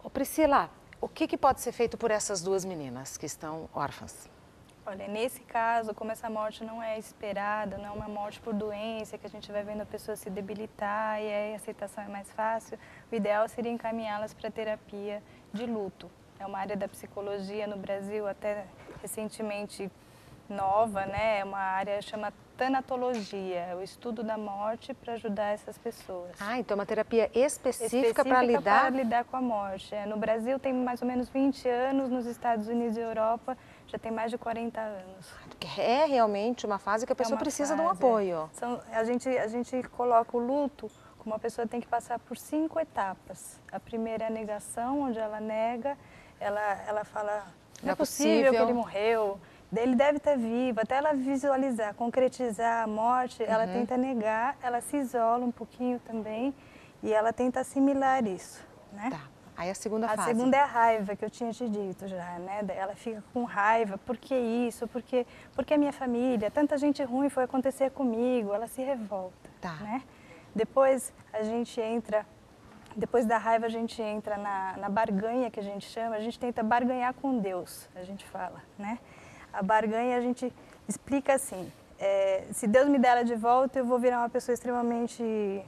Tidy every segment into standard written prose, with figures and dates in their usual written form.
Ô, Priscila, o que pode ser feito por essas duas meninas que estão órfãs? Olha, nesse caso, como essa morte não é esperada, não é uma morte por doença, que a gente vai vendo a pessoa se debilitar e aí a aceitação é mais fácil, o ideal seria encaminhá-las para terapia de luto. É uma área da psicologia no Brasil, até recentemente nova, né? É uma área chama tanatologia, é o estudo da morte para ajudar essas pessoas. Ah, então é uma terapia específica para lidar com a morte. No Brasil tem mais ou menos 20 anos, nos Estados Unidos e Europa já tem mais de 40 anos. É realmente uma fase que a pessoa precisa de um apoio. A gente coloca o luto como uma pessoa tem que passar por 5 etapas. A primeira é a negação, onde ela nega, ela fala, não é possível que ele morreu, ele deve estar vivo, até ela visualizar, concretizar a morte, ela tenta negar, ela se isola um pouquinho também e ela tenta assimilar isso, né? Tá. Aí a segunda fase. A segunda é a raiva, que eu tinha te dito já, né? Ela fica com raiva, por que isso? Porque a minha família, tanta gente ruim foi acontecer comigo, ela se revolta, né? Depois a gente entra, depois da raiva a gente entra na barganha que a gente chama, a gente tenta barganhar com Deus, a gente fala, né? A barganha a gente explica assim, se Deus me der ela de volta, eu vou virar uma pessoa extremamente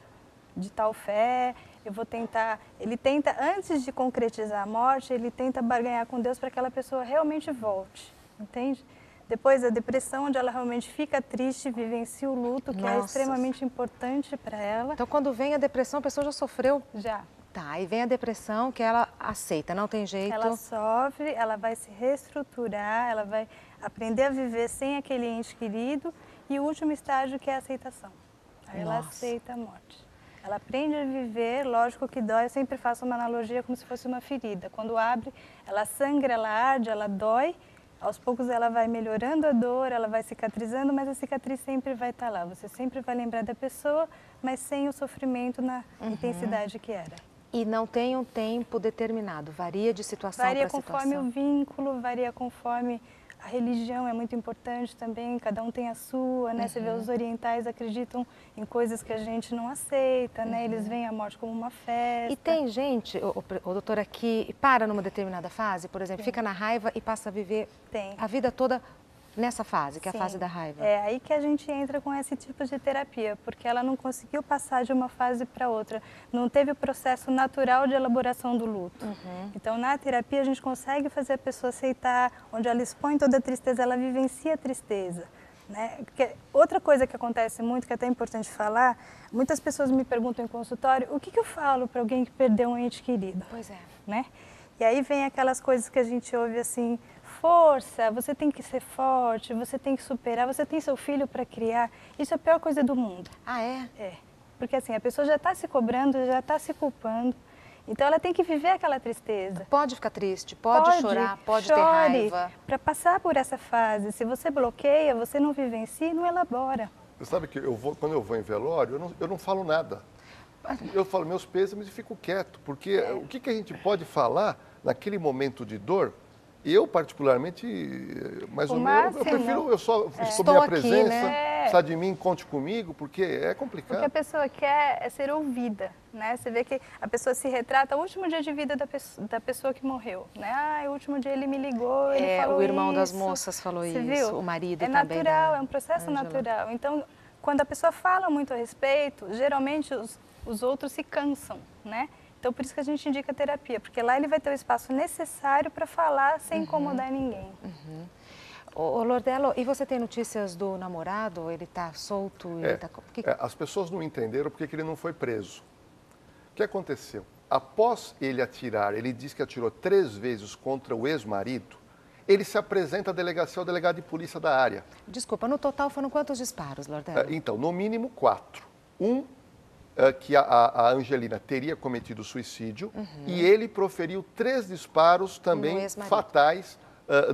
de tal fé, eu vou tentar, ele tenta, antes de concretizar a morte, ele tenta barganhar com Deus para que aquela pessoa realmente volte, entende? Depois a depressão, onde ela realmente fica triste, vivencia o luto, que é extremamente importante para ela. Então quando vem a depressão, a pessoa já sofreu? Já. Tá, aí vem a depressão que ela aceita, não tem jeito. Ela sofre, ela vai se reestruturar, ela vai aprender a viver sem aquele ente querido e o último estágio que é a aceitação. Aí ela aceita a morte. Ela aprende a viver, lógico que dói, eu sempre faço uma analogia como se fosse uma ferida. Quando abre, ela sangra, ela arde, ela dói, aos poucos ela vai melhorando a dor, ela vai cicatrizando, mas a cicatriz sempre vai estar lá. Você sempre vai lembrar da pessoa, mas sem o sofrimento na intensidade que era. E não tem um tempo determinado, varia de situação para situação? Varia conforme o vínculo, varia conforme a religião, é muito importante também, cada um tem a sua, né? Você vê, os orientais acreditam em coisas que a gente não aceita, né? Eles veem a morte como uma festa. E tem gente, doutora, que para numa determinada fase, por exemplo, fica na raiva e passa a viver a vida toda nessa fase, que é a fase da raiva. É aí que a gente entra com esse tipo de terapia, porque ela não conseguiu passar de uma fase para outra, não teve o processo natural de elaboração do luto. Então, na terapia, a gente consegue fazer a pessoa aceitar, onde ela expõe toda a tristeza, ela vivencia a tristeza. Né? Porque outra coisa que acontece muito, que é até importante falar, muitas pessoas me perguntam em consultório, o que eu falo para alguém que perdeu um ente querido? Pois é. Né? E aí vem aquelas coisas que a gente ouve assim, força, você tem que ser forte, você tem que superar, você tem seu filho para criar. Isso é a pior coisa do mundo. Ah, é? É. Porque assim, a pessoa já está se cobrando, já está se culpando. Então ela tem que viver aquela tristeza. Pode ficar triste, pode chorar, pode ter raiva. Para passar por essa fase. Se você bloqueia, você não vivencia e não elabora. Você sabe que quando eu vou em velório, eu não falo nada. Eu falo meus pêsames e fico quieto. Porque o que a gente pode falar naquele momento de dor? Eu, particularmente, mais ou menos, eu prefiro, eu só estou minha presença, precisa de mim, conte comigo, porque é complicado. O que a pessoa quer é ser ouvida, né? Você vê que a pessoa se retrata o último dia de vida da pessoa que morreu, né? Ah, o último dia ele me ligou, ele falou o irmão isso. das moças falou isso, viu? O marido também. É natural, é um processo natural. Então, quando a pessoa fala muito a respeito, geralmente os outros se cansam, né? Então, por isso que a gente indica a terapia, porque lá ele vai ter o espaço necessário para falar sem incomodar ninguém. Ô, Lordello, e você tem notícias do namorado? Ele está solto? As pessoas não entenderam porque ele não foi preso. O que aconteceu? Após ele atirar, ele disse que atirou 3 vezes contra o ex-marido, ele se apresenta à delegacia, ao delegado de polícia da área. Desculpa, no total foram quantos disparos, Lordello? Então, no mínimo 4. Que a Angelina teria cometido suicídio e ele proferiu 3 disparos também fatais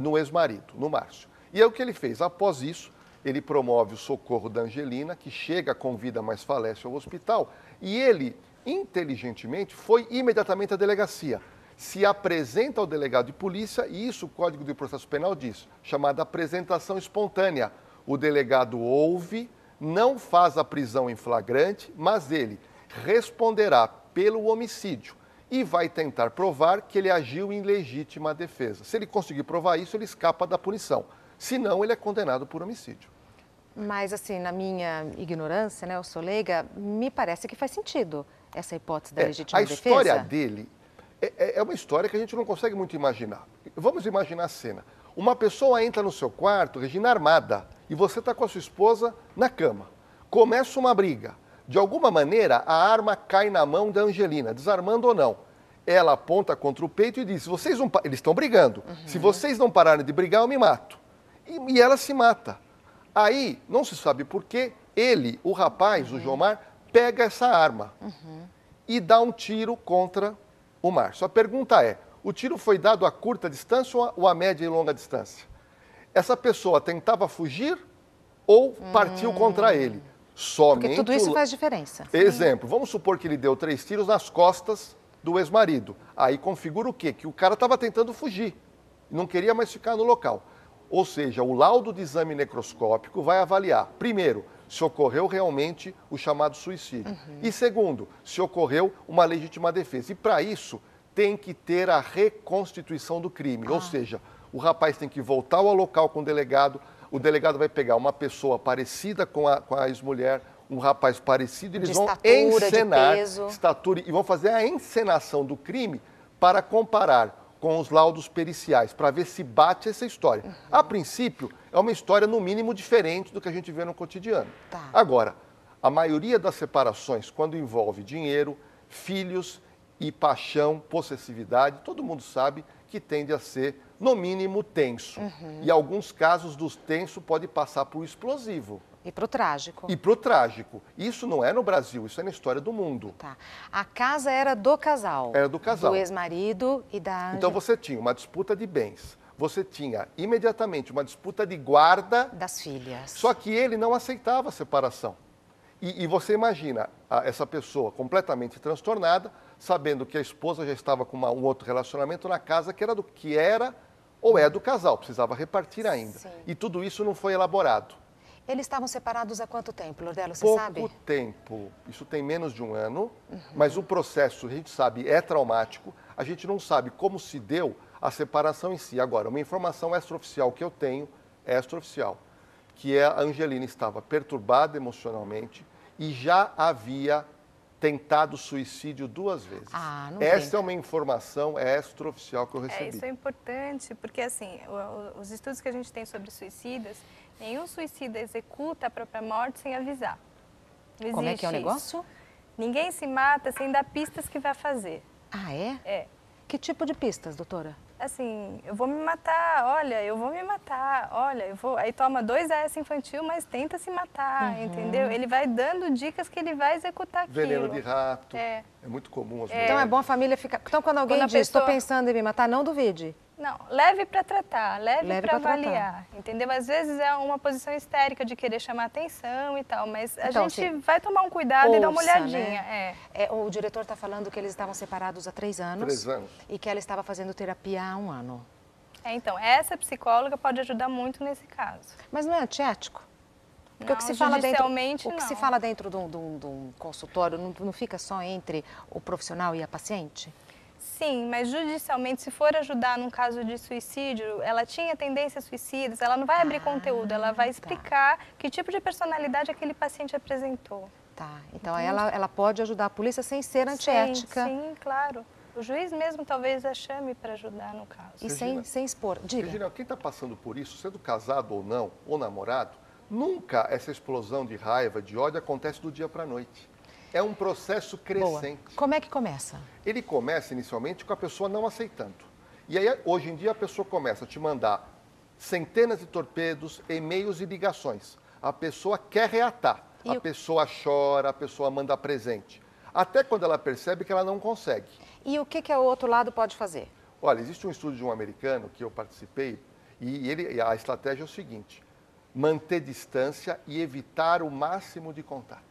no ex-marido, no Márcio. E é o que ele fez. Após isso, ele promove o socorro da Angelina, que chega com vida, mas falece ao hospital, e ele, inteligentemente, foi imediatamente à delegacia. Se apresenta ao delegado de polícia, e isso o Código de Processo Penal diz, chamada apresentação espontânea. O delegado ouve, não faz a prisão em flagrante, mas ele responderá pelo homicídio e vai tentar provar que ele agiu em legítima defesa. Se ele conseguir provar isso, ele escapa da punição. Se não, ele é condenado por homicídio. Mas, assim, na minha ignorância, né, eu sou leiga, me parece que faz sentido essa hipótese da legítima defesa. A história dele é uma história que a gente não consegue muito imaginar. Vamos imaginar a cena. Uma pessoa entra no seu quarto, Regina, armada, e você está com a sua esposa na cama. Começa uma briga. De alguma maneira, a arma cai na mão da Angelina, desarmando ou não. Ela aponta contra o peito e diz, vocês não... eles estão brigando. Se vocês não pararem de brigar, eu me mato. E ela se mata. Aí, não se sabe por quê, ele, o rapaz, o Jomar, pega essa arma e dá um tiro contra o Márcio. A pergunta é, o tiro foi dado a curta distância ou a média e longa distância? Essa pessoa tentava fugir ou partiu contra ele? Somente porque tudo isso faz diferença. Exemplo, vamos supor que ele deu 3 tiros nas costas do ex-marido. Aí configura o quê? Que o cara estava tentando fugir, não queria mais ficar no local. Ou seja, o laudo de exame necroscópico vai avaliar, primeiro, se ocorreu realmente o chamado suicídio. E segundo, se ocorreu uma legítima defesa. E para isso, tem que ter a reconstituição do crime. Ou seja, o rapaz tem que voltar ao local com o delegado vai pegar uma pessoa parecida com a ex-mulher, um rapaz parecido, e eles vão encenar estatura e vão fazer a encenação do crime para comparar com os laudos periciais, para ver se bate essa história. A princípio, é uma história, no mínimo, diferente do que a gente vê no cotidiano. Agora, a maioria das separações, quando envolve dinheiro, filhos e paixão, possessividade, todo mundo sabe que tende a ser, no mínimo, tenso. E alguns casos dos tenso pode passar para o explosivo. E para o trágico. E para o trágico. Isso não é no Brasil, isso é na história do mundo. A casa era do casal. Era do casal. Do ex-marido e da Ângela. Então você tinha uma disputa de bens. Você tinha imediatamente uma disputa de guarda das filhas. Só que ele não aceitava a separação. E você imagina essa pessoa completamente transtornada, sabendo que a esposa já estava com um outro relacionamento na casa que era ou é do casal, precisava repartir ainda. Sim. E tudo isso não foi elaborado. Eles estavam separados há quanto tempo, Lordelo, você sabe? Pouco tempo. Isso tem menos de um ano, mas o processo, a gente sabe, é traumático. A gente não sabe como se deu a separação em si. Agora, uma informação extraoficial que eu tenho, extraoficial, que a Angelina estava perturbada emocionalmente e já havia tentado suicídio 2 vezes. Essa é uma informação extraoficial que eu recebi. Isso é importante, porque assim, os estudos que a gente tem sobre suicidas, nenhum suicida executa a própria morte sem avisar. Não Como é que é o negócio? Isso. Ninguém se mata sem dar pistas que vai fazer. É? É. Que tipo de pistas, doutora? Assim, eu vou me matar, olha, eu vou me matar, olha, eu vou... Aí toma 2 AS infantil, mas tenta se matar, entendeu? Ele vai dando dicas que ele vai executar aquilo. Veneno de rato, é muito comum as mulheres. Então é bom a família ficar... Então quando alguém diz, estou pensando em me matar, não duvide. Não, leve para tratar, leve para avaliar, entendeu? Às vezes é uma posição histérica de querer chamar atenção e tal, mas a gente vai tomar um cuidado e dar uma olhadinha. Né? O diretor está falando que eles estavam separados há 3 anos. 3 anos. E que ela estava fazendo terapia há 1 ano. Então, essa psicóloga pode ajudar muito nesse caso. Mas não é antiético? Porque não, o que se fala dentro de um consultório não fica só entre o profissional e a paciente? Sim, mas judicialmente, se for ajudar num caso de suicídio, ela tinha tendências suicidas, ela não vai abrir conteúdo, ela vai explicar que tipo de personalidade aquele paciente apresentou. Então ela pode ajudar a polícia sem ser antiética. Sim, claro. O juiz mesmo talvez a chame para ajudar no caso. E sem expor. Diga. Regina, quem está passando por isso, sendo casado ou não, ou namorado, nunca essa explosão de raiva, de ódio acontece do dia para a noite. É um processo crescente. Boa. Como é que começa? Ele começa inicialmente com a pessoa não aceitando. E aí, hoje em dia, a pessoa começa a te mandar centenas de torpedos, e-mails e ligações. A pessoa quer reatar. A pessoa chora, a pessoa manda presente. Até quando ela percebe que ela não consegue. E o que o outro lado pode fazer? Olha, existe um estudo de um americano que eu participei e a estratégia é o seguinte: manter distância e evitar o máximo de contato.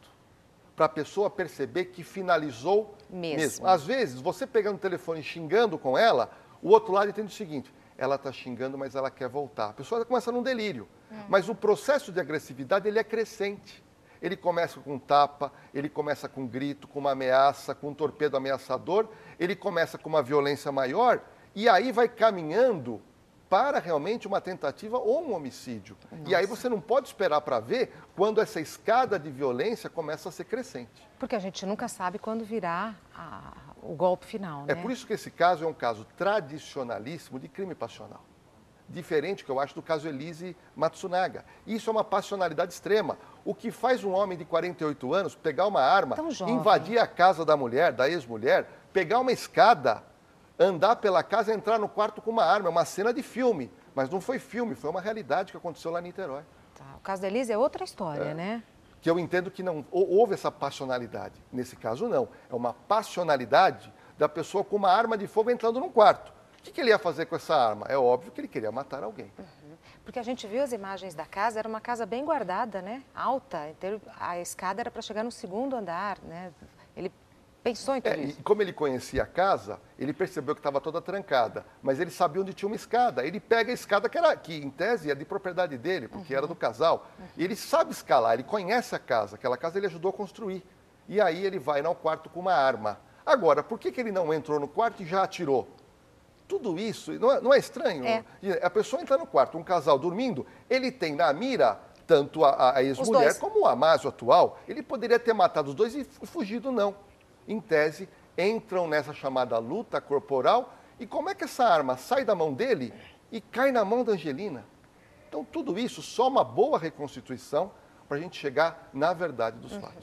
Para a pessoa perceber que finalizou mesmo. Às vezes, você pegando o telefone e xingando com ela, o outro lado entende o seguinte: ela está xingando, mas ela quer voltar. A pessoa começa num delírio. Mas o processo de agressividade ele é crescente. ele começa com tapa, ele começa com grito, com uma ameaça, com um torpedo ameaçador, ele começa com uma violência maior e aí vai caminhando para realmente uma tentativa ou um homicídio. Nossa. E aí você não pode esperar para ver quando essa escada de violência começa a ser crescente. Porque a gente nunca sabe quando virá o golpe final, né? É por isso que esse caso é um caso tradicionalíssimo de crime passional. Diferente, que eu acho, do caso Elise Matsunaga. Isso é uma passionalidade extrema. O que faz um homem de 48 anos pegar uma arma, invadir a casa da mulher, da ex-mulher, pegar uma escada, andar pela casa e entrar no quarto com uma arma. É uma cena de filme, mas não foi filme, foi uma realidade que aconteceu lá em Niterói. Tá. O caso da Elise é outra história, né? Que eu entendo que não houve essa passionalidade. Nesse caso, não. É uma passionalidade da pessoa com uma arma de fogo entrando num quarto. O que ele ia fazer com essa arma? É óbvio que ele queria matar alguém. Uhum. Porque a gente viu as imagens da casa, era uma casa bem guardada, né? Alta, a escada era para chegar no segundo andar, né? Ele pensou em tudo isso. E como ele conhecia a casa, ele percebeu que estava toda trancada, mas ele sabia onde tinha uma escada. Ele pega a escada que em tese é de propriedade dele, porque era do casal. E ele sabe escalar, ele conhece a casa, aquela casa ele ajudou a construir. E aí ele vai ao quarto com uma arma. Agora, por que ele não entrou no quarto e já atirou? Tudo isso, não é estranho? É. A pessoa entra no quarto, um casal dormindo, ele tem na mira tanto a ex-mulher como o Amásio atual. Ele poderia ter matado os dois e fugido, não. Em tese, entram nessa chamada luta corporal. E como é que essa arma sai da mão dele e cai na mão da Angelina? Então, tudo isso, só uma boa reconstituição para a gente chegar na verdade dos fatos.